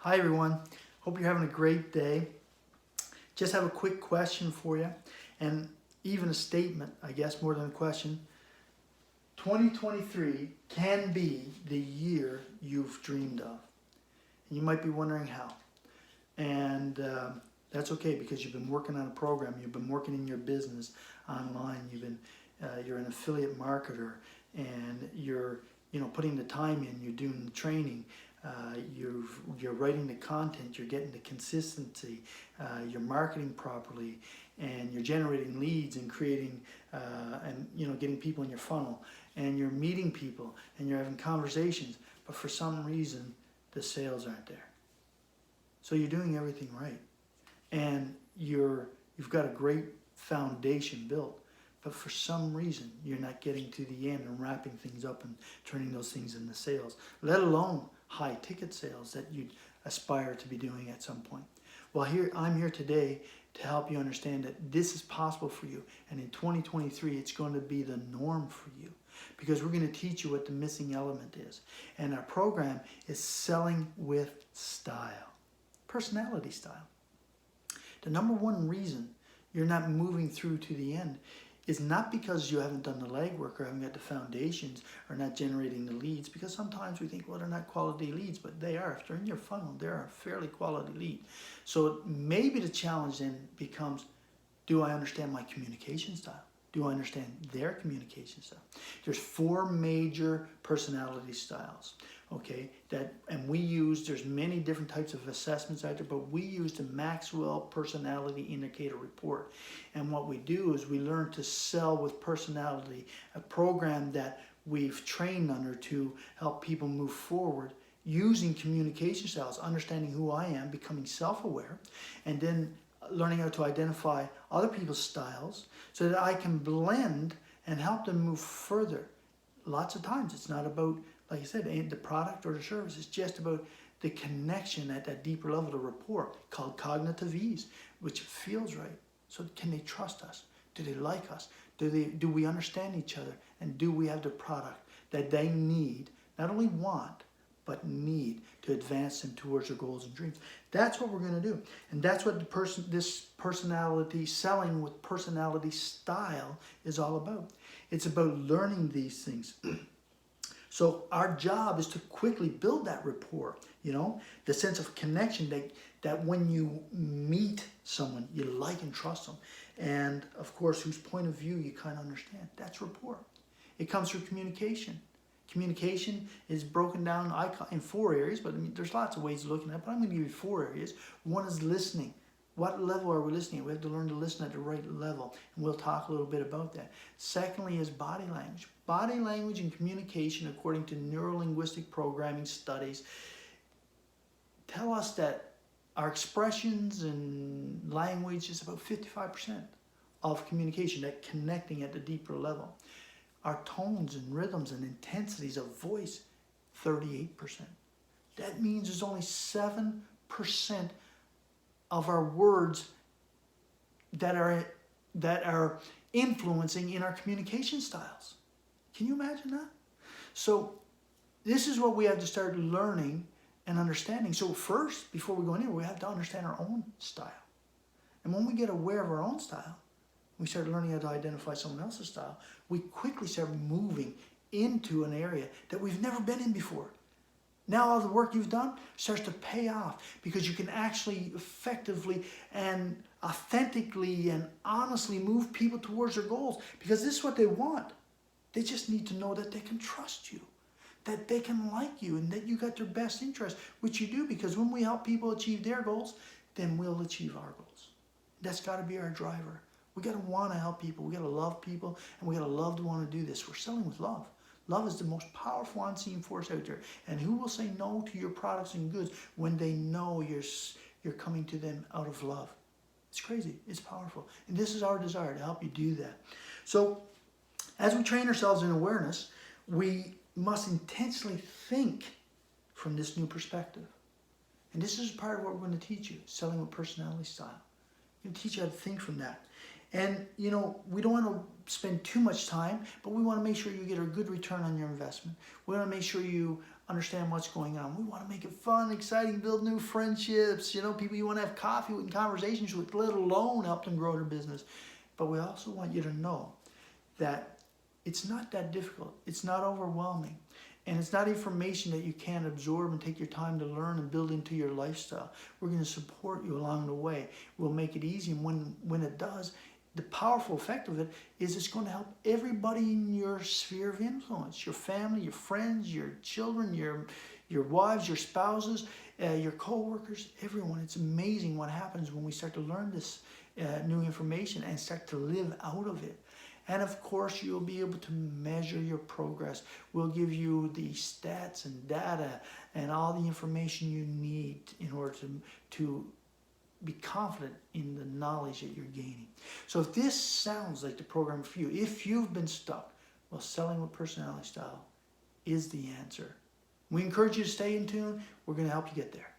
Hi everyone, hope you're having a great day. Just have a quick question for you, and even a statement, I guess, more than a question. 2023 can be the year you've dreamed of. And you might be wondering how. And that's okay, because you've been working on a program, you've been working in your business online, you're an affiliate marketer, and you're putting the time in, you're doing the training. You're writing the content, you're getting the consistency, you're marketing properly, and you're generating leads and creating and getting people in your funnel, and you're meeting people and you're having conversations, but for some reason the sales aren't there. So you're doing everything right, and you've got a great foundation built, but for some reason you're not getting to the end and wrapping things up and turning those things into sales, let alone high ticket sales that you'd aspire to be doing at some point. Well, I'm here today to help you understand that this is possible for you, and in 2023 it's going to be the norm for you, because we're going to teach you what the missing element is. And our program is Selling with Style, Personality Style. The number one reason you're not moving through to the end is not because you haven't done the legwork or haven't got the foundations or not generating the leads, because sometimes we think, well, they're not quality leads, but they are. If they're in your funnel, they're a fairly quality lead. So maybe the challenge then becomes, do I understand my communication style? Do I understand their communication style? There's 4 major personality styles, okay? There's many different types of assessments out there, but we use the Maxwell Personality Indicator Report. And what we do is we learn to sell with personality, a program that we've trained under to help people move forward using communication styles, understanding who I am, becoming self-aware, and then learning how to identify other people's styles so that I can blend and help them move further. Lots of times it's not about, like I said, the product or the service. It's just about the connection at that deeper level of rapport, called cognitive ease, which feels right. So can they trust us? Do they like us? Do we understand each other? And do we have the product that they need, not only want, but need to advance them towards their goals and dreams? That's what we're going to do. And that's what this personality, selling with personality style, is all about. It's about learning these things. So our job is to quickly build that rapport, the sense of connection that when you meet someone, you like and trust them. And of course, whose point of view you kind of understand. That's rapport. It comes through communication. Communication is broken down in 4 areas, but there's lots of ways of looking at it, but I'm going to give you 4 areas. One is listening. What level are we listening at? We have to learn to listen at the right level, and we'll talk a little bit about that. Secondly is body language. Body language and communication, according to neuro-linguistic programming studies, tell us that our expressions and language is about 55% of communication, that connecting at the deeper level. Our tones and rhythms and intensities of voice, 38%. That means there's only 7% of our words that are influencing in our communication styles. Can you imagine that? So this is what we have to start learning and understanding. So first, before we go anywhere, we have to understand our own style. And when we get aware of our own style, we start learning how to identify someone else's style, we quickly start moving into an area that we've never been in before. Now all the work you've done starts to pay off, because you can actually effectively and authentically and honestly move people towards their goals, because this is what they want. They just need to know that they can trust you, that they can like you, and that you got their best interest, which you do, because when we help people achieve their goals, then we'll achieve our goals. That's got to be our driver. We got to want to help people. We got to love people, and we got to love to want to do this. We're selling with love. Love is the most powerful unseen force out there. And who will say no to your products and goods when they know you're coming to them out of love? It's crazy. It's powerful. And this is our desire, to help you do that. So as we train ourselves in awareness, we must intentionally think from this new perspective. And this is part of what we're going to teach you, selling with personality style. We're going to teach you how to think from that. And, we don't want to spend too much time, but we want to make sure you get a good return on your investment. We want to make sure you understand what's going on. We want to make it fun, exciting, build new friendships, people you want to have coffee with and conversations with, let alone help them grow their business. But we also want you to know that it's not that difficult. It's not overwhelming. And it's not information that you can't absorb and take your time to learn and build into your lifestyle. We're going to support you along the way. We'll make it easy. And when it does, the powerful effect of it is it's going to help everybody in your sphere of influence. Your family, your friends, your children, your wives, your spouses, your co-workers, everyone. It's amazing what happens when we start to learn this new information and start to live out of it. And of course, you'll be able to measure your progress. We'll give you the stats and data and all the information you need in order to be confident in the knowledge that you're gaining. So if this sounds like the program for you, if you've been stuck, well, Selling with Personality Style is the answer. We encourage you to stay in tune. We're going to help you get there.